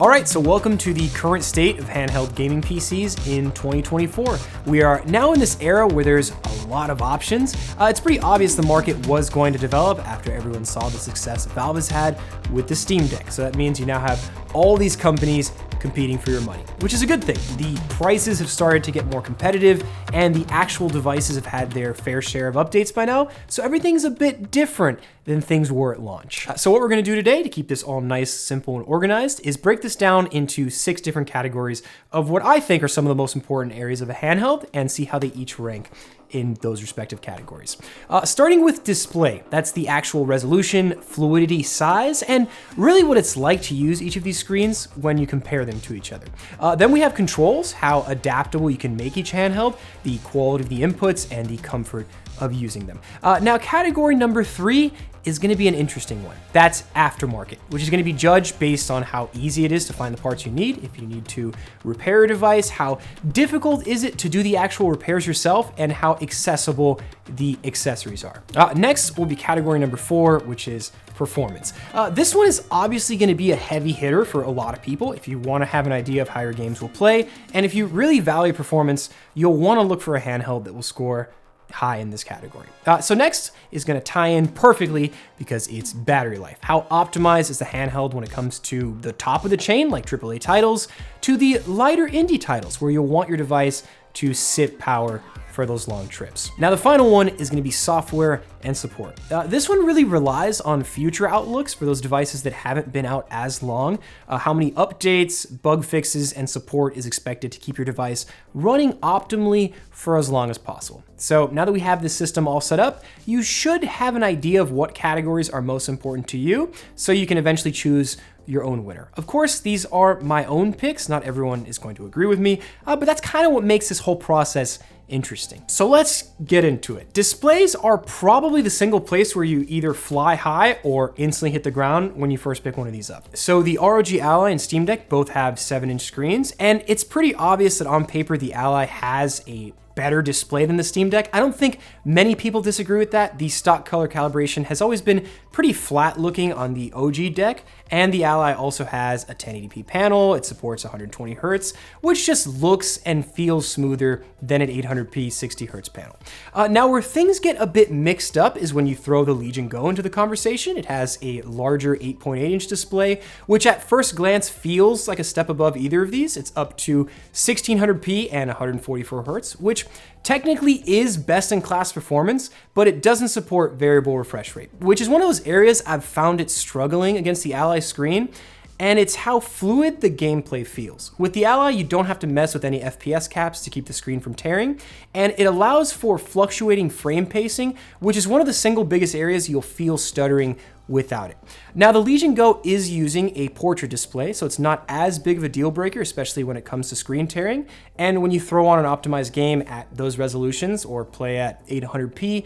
All right, so welcome to the current state of handheld gaming PCs in 2024. We are now in this era where there's a lot of options. It's pretty obvious the market was going to develop after everyone saw the success Valve has had with the Steam Deck. So that means you now have all these companies competing for your money, which is a good thing. The prices have started to get more competitive and the actual devices have had their fair share of updates by now. So everything's a bit different than things were at launch. So what we're gonna do today to keep this all nice, simple, and organized is break this down into 6 different categories of what I think are some of the most important areas of a handheld and see how they each rank in those respective categories. Starting with display, that's the actual resolution, fluidity, size, and really what it's like to use each of these screens when you compare them to each other. Then we have controls, how adaptable you can make each handheld, the quality of the inputs, and the comfort of using them. Now, category number 3 is gonna be an interesting one. That's aftermarket, which is gonna be judged based on how easy it is to find the parts you need, if you need to repair a device, how difficult is it to do the actual repairs yourself, and how accessible the accessories are. Next will be category number 4, which is performance. This one is obviously gonna be a heavy hitter for a lot of people if you wanna have an idea of how your games will play, and if you really value performance, you'll wanna look for a handheld that will score high in this category. So next is gonna tie in perfectly because it's battery life. How optimized is the handheld when it comes to the top of the chain, like AAA titles, to the lighter indie titles where you'll want your device to sip power for those long trips. Now the final one is gonna be software and support. This one really relies on future outlooks for those devices that haven't been out as long. How many updates, bug fixes, and support is expected to keep your device running optimally for as long as possible. So now that we have this system all set up, you should have an idea of what categories are most important to you, so you can eventually choose your own winner. Of course, these are my own picks. Not everyone is going to agree with me, but that's kind of what makes this whole process interesting. So let's get into it. Displays are probably the single place where you either fly high or instantly hit the ground when you first pick one of these up. So the ROG Ally and Steam Deck both have 7-inch screens, and it's pretty obvious that on paper the Ally has a better display than the Steam Deck. I don't think many people disagree with that. The stock color calibration has always been pretty flat looking on the OG Deck, and the Ally also has a 1080p panel. It supports 120 Hz, which just looks and feels smoother than an 800p 60 Hz panel. Now where things get a bit mixed up is when you throw the Legion Go into the conversation. It has a larger 8.8-inch display, which at first glance feels like a step above either of these. It's up to 1600p and 144 Hz, which technically is best in class performance, but it doesn't support variable refresh rate, which is one of those areas I've found it struggling against the Ally screen, and it's how fluid the gameplay feels. With the Ally, you don't have to mess with any FPS caps to keep the screen from tearing, and it allows for fluctuating frame pacing, which is one of the single biggest areas you'll feel stuttering without it. Now the Legion Go is using a portrait display, so it's not as big of a deal breaker, especially when it comes to screen tearing. And when you throw on an optimized game at those resolutions or play at 800p,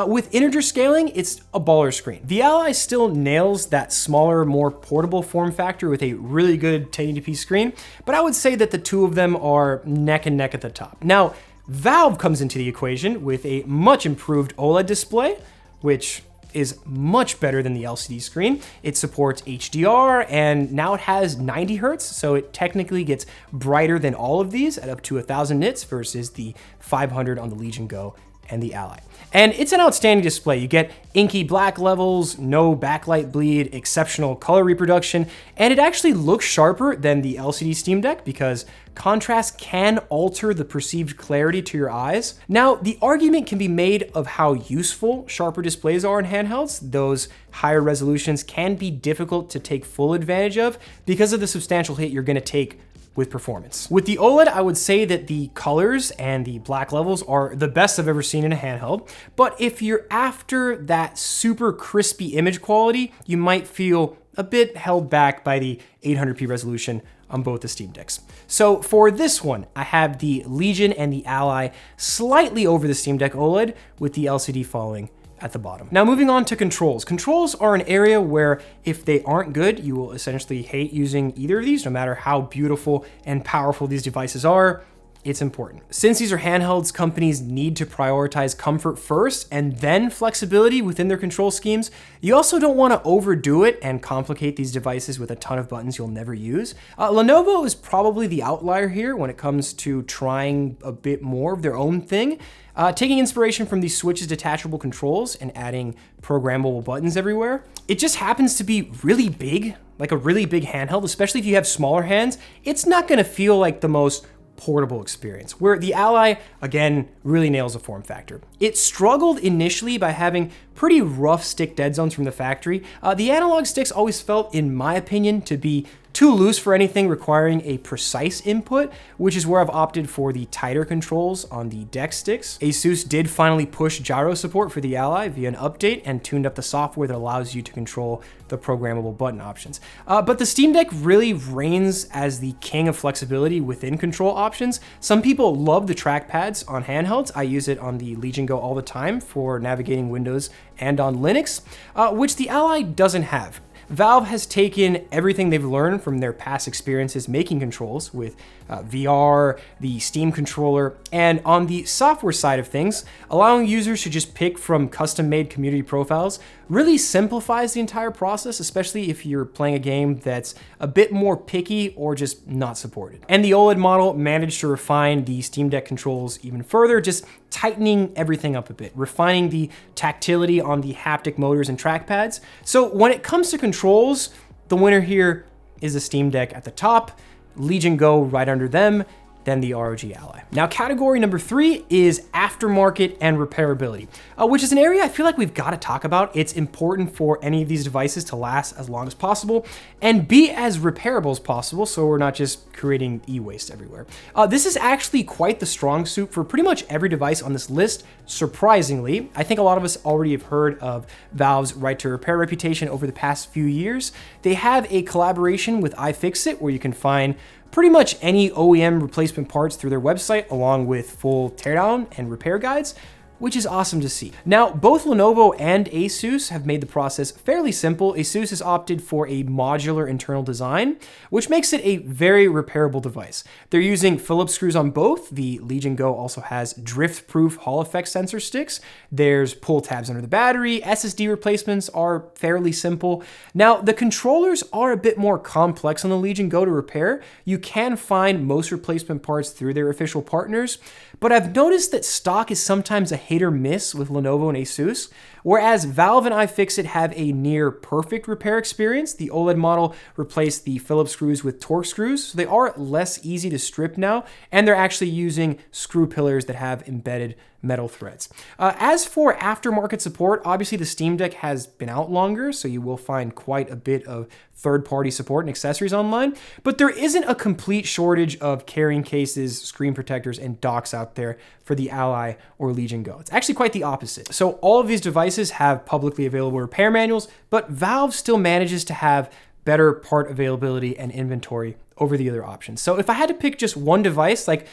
with integer scaling, it's a baller screen. The Ally still nails that smaller, more portable form factor with a really good 1080p screen, but I would say that the two of them are neck and neck at the top. Now, Valve comes into the equation with a much improved OLED display, which is much better than the LCD screen. It supports HDR, and now it has 90 Hz, so it technically gets brighter than all of these at up to 1000 nits versus the 500 on the Legion Go and the Ally. And it's an outstanding display. You get inky black levels, no backlight bleed, exceptional color reproduction, and it actually looks sharper than the LCD Steam Deck because contrast can alter the perceived clarity to your eyes. Now, the argument can be made of how useful sharper displays are in handhelds. Those higher resolutions can be difficult to take full advantage of because of the substantial hit you're gonna take with performance. With the OLED, I would say that the colors and the black levels are the best I've ever seen in a handheld, but if you're after that super crispy image quality, you might feel a bit held back by the 800p resolution on both the Steam Decks. So for this one, I have the Legion and the Ally slightly over the Steam Deck OLED, with the LCD falling at the bottom. Now moving on to controls. Controls are an area where if they aren't good, you will essentially hate using either of these, no matter how beautiful and powerful these devices are. it's important. Since these are handhelds, companies need to prioritize comfort first and then flexibility within their control schemes. You also don't want to overdo it and complicate these devices with a ton of buttons you'll never use. Lenovo is probably the outlier here when it comes to trying a bit more of their own thing. Taking inspiration from these Switch's detachable controls and adding programmable buttons everywhere. It just happens to be really big, like a really big handheld, especially if you have smaller hands. It's not gonna feel like the most portable experience, where the Ally, again, really nails the form factor. It struggled initially by having pretty rough stick dead zones from the factory. The analog sticks always felt, in my opinion, to be too loose for anything requiring a precise input, which is where I've opted for the tighter controls on the Deck sticks. ASUS did finally push gyro support for the Ally via an update and tuned up the software that allows you to control the programmable button options. But the Steam Deck really reigns as the king of flexibility within control options. Some people love the trackpads on handhelds. I use it on the Legion Go all the time for navigating Windows and on Linux, which the Ally doesn't have. Valve has taken everything they've learned from their past experiences making controls with VR, the Steam controller, and on the software side of things, allowing users to just pick from custom-made community profiles really simplifies the entire process, especially if you're playing a game that's a bit more picky or just not supported. And the OLED model managed to refine the Steam Deck controls even further, just tightening everything up a bit, refining the tactility on the haptic motors and trackpads. So when it comes to controls, the winner here is the Steam Deck at the top, Legion Go right under them, then the ROG Ally. Now, category number 3 is aftermarket and repairability, which is an area I feel like we've got to talk about. It's important for any of these devices to last as long as possible and be as repairable as possible, so we're not just creating e-waste everywhere. This is actually quite the strong suit for pretty much every device on this list, surprisingly. I think a lot of us already have heard of Valve's right to repair reputation over the past few years. They have a collaboration with iFixit where you can find pretty much any OEM replacement parts through their website, along with full teardown and repair guides, which is awesome to see. Now, both Lenovo and ASUS have made the process fairly simple. ASUS has opted for a modular internal design, which makes it a very repairable device. They're using Phillips screws on both. The Legion Go also has drift-proof Hall effect sensor sticks. There's pull tabs under the battery. SSD replacements are fairly simple. Now, the controllers are a bit more complex on the Legion Go to repair. You can find most replacement parts through their official partners, but I've noticed that stock is sometimes a hit or miss with Lenovo and ASUS. Whereas Valve and iFixit have a near perfect repair experience. The OLED model replaced the Phillips screws with Torx screws, so they are less easy to strip now, and they're actually using screw pillars that have embedded metal threads. As for aftermarket support, obviously the Steam Deck has been out longer, so you will find quite a bit of third-party support and accessories online, but there isn't a complete shortage of carrying cases, screen protectors, and docks out there for the Ally or Legion Go. It's actually quite the opposite. So all of these devices have publicly available repair manuals, but Valve still manages to have better part availability and inventory over the other options. So if I had to pick just one device, like,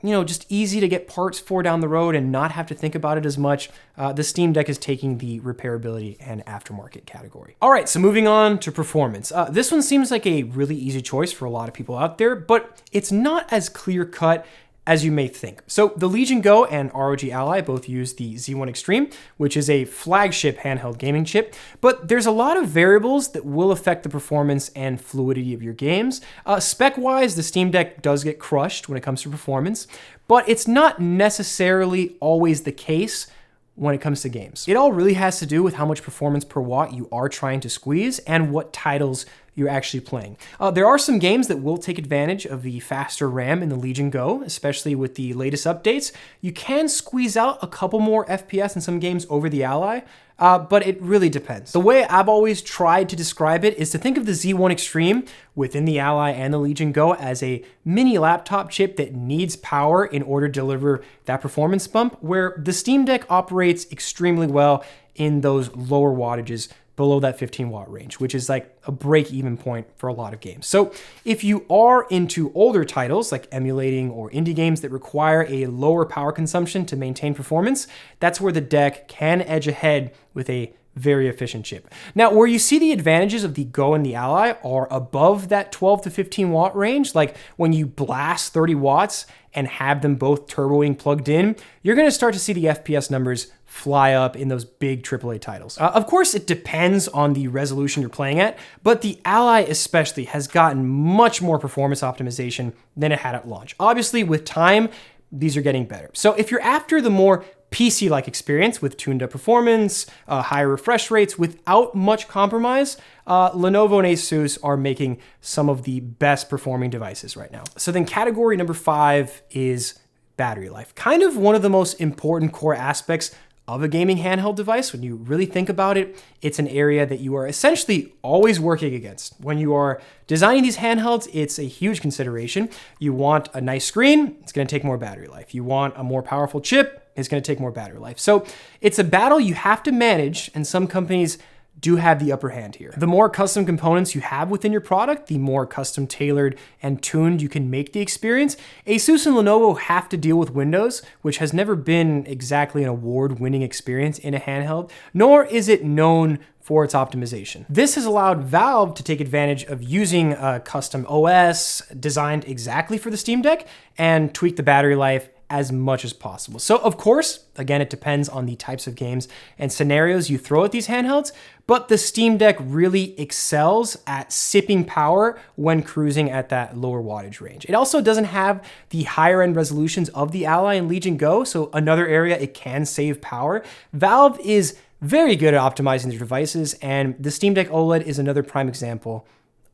just easy to get parts for down the road and not have to think about it as much, the Steam Deck is taking the repairability and aftermarket category. All right, so moving on to performance. This one seems like a really easy choice for a lot of people out there, but it's not as clear-cut as you may think. So the Legion Go and ROG Ally both use the Z1 Extreme, which is a flagship handheld gaming chip, but there's a lot of variables that will affect the performance and fluidity of your games. Spec-wise, the Steam Deck does get crushed when it comes to performance, but it's not necessarily always the case when it comes to games. It all really has to do with how much performance per watt you are trying to squeeze and what titles you're actually playing. There are some games that will take advantage of the faster RAM in the Legion Go, especially with the latest updates. You can squeeze out a couple more FPS in some games over the Ally, but it really depends. The way I've always tried to describe it is to think of the Z1 Extreme within the Ally and the Legion Go as a mini laptop chip that needs power in order to deliver that performance bump, where the Steam Deck operates extremely well in those lower wattages below that 15 watt range, which is like a break-even point for a lot of games. So if you are into older titles like emulating or indie games that require a lower power consumption to maintain performance, that's where the Deck can edge ahead with a very efficient chip. Now, where you see the advantages of the Go and the Ally are above that 12 to 15 watt range, like when you blast 30 watts and have them both turboing plugged in, you're gonna start to see the FPS numbers fly up in those big AAA titles. Of course, it depends on the resolution you're playing at, but the Ally especially has gotten much more performance optimization than it had at launch. Obviously, with time, these are getting better. So if you're after the more PC-like experience with tuned up performance, higher refresh rates without much compromise, Lenovo and Asus are making some of the best performing devices right now. So then category number 5 is battery life. Kind of one of the most important core aspects of a gaming handheld device. When you really think about it, it's an area that you are essentially always working against. When you are designing these handhelds, it's a huge consideration. You want a nice screen, it's gonna take more battery life. You want a more powerful chip, it's gonna take more battery life. So it's a battle you have to manage, and some companies do have the upper hand here. The more custom components you have within your product, the more custom tailored and tuned you can make the experience. Asus and Lenovo have to deal with Windows, which has never been exactly an award-winning experience in a handheld, nor is it known for its optimization. This has allowed Valve to take advantage of using a custom OS designed exactly for the Steam Deck and tweak the battery life as much as possible. So of course, again, it depends on the types of games and scenarios you throw at these handhelds, but the Steam Deck really excels at sipping power when cruising at that lower wattage range. It also doesn't have the higher end resolutions of the Ally and Legion Go, so another area it can save power. Valve is very good at optimizing their devices, and the Steam Deck OLED is another prime example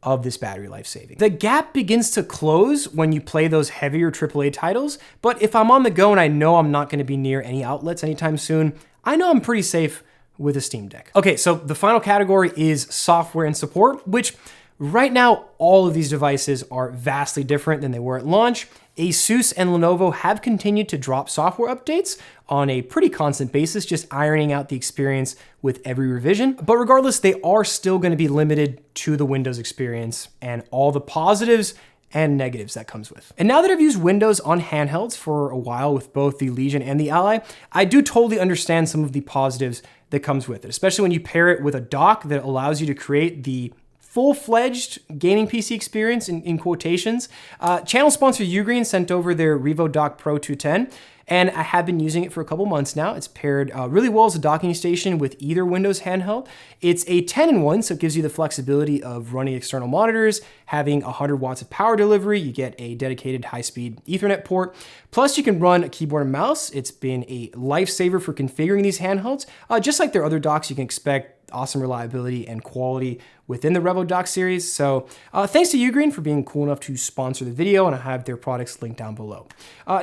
of this battery life saving. The gap begins to close when you play those heavier AAA titles, but if I'm on the go and I know I'm not gonna be near any outlets anytime soon, I know I'm pretty safe with a Steam Deck. Okay, so the final category is software and support, which right now, all of these devices are vastly different than they were at launch. Asus and Lenovo have continued to drop software updates on a pretty constant basis, just ironing out the experience with every revision. But regardless, they are still going to be limited to the Windows experience and all the positives and negatives that comes with. And now that I've used Windows on handhelds for a while with both the Legion and the Ally, I do totally understand some of the positives that comes with it, especially when you pair it with a dock that allows you to create the full-fledged gaming PC experience in quotations. Channel sponsor Ugreen sent over their Revo Dock Pro 210, and I have been using it for a couple months now. It's paired really well as a docking station with either Windows handheld. It's a 10-in-1, so it gives you the flexibility of running external monitors, having 100 watts of power delivery. You get a dedicated high-speed Ethernet port. Plus, you can run a keyboard and mouse. It's been a lifesaver for configuring these handhelds. Just like their other docks, you can expect awesome reliability and quality within the Revo Dock series. So thanks to Ugreen for being cool enough to sponsor the video, and I have their products linked down below.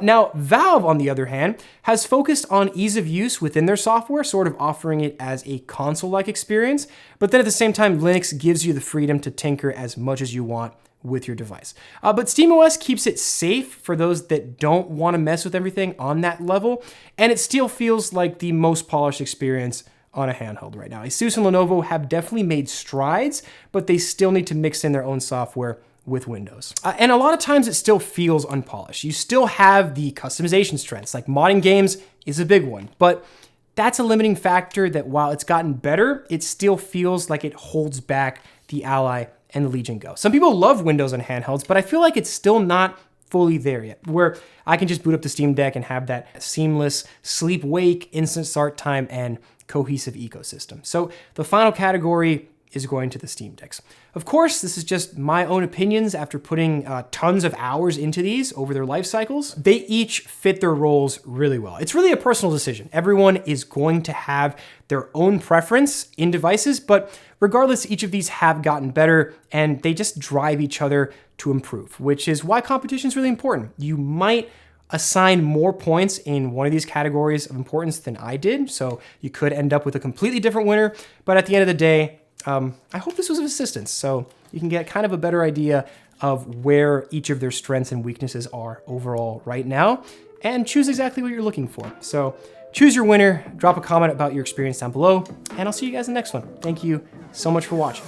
Now, Valve, on the other hand, has focused on ease of use within their software, sort of offering it as a console-like experience, but then at the same time, Linux gives you the freedom to tinker as much as you want with your device. But SteamOS keeps it safe for those that don't want to mess with everything on that level, and it still feels like the most polished experience on a handheld right now. Asus and Lenovo have definitely made strides, but they still need to mix in their own software with Windows. And a lot of times it still feels unpolished. You still have the customization strengths, like modding games is a big one, but that's a limiting factor that while it's gotten better, it still feels like it holds back the Ally and the Legion Go. Some people love Windows on handhelds, but I feel like it's still not fully there yet, where I can just boot up the Steam Deck and have that seamless sleep-wake, instant start time, and cohesive ecosystem. So the final category is going to the Steam Decks. Of course, this is just my own opinions after putting tons of hours into these over their life cycles. They each fit their roles really well. It's really a personal decision. Everyone is going to have their own preference in devices, but regardless, each of these have gotten better and they just drive each other to improve, which is why competition is really important. You might assign more points in one of these categories of importance than I did, so you could end up with a completely different winner, but at the end of the day, I hope this was of assistance so you can get kind of a better idea of where each of their strengths and weaknesses are overall right now and choose exactly what you're looking for. So choose your winner, drop a comment about your experience down below, and I'll see you guys in the next one. Thank you so much for watching.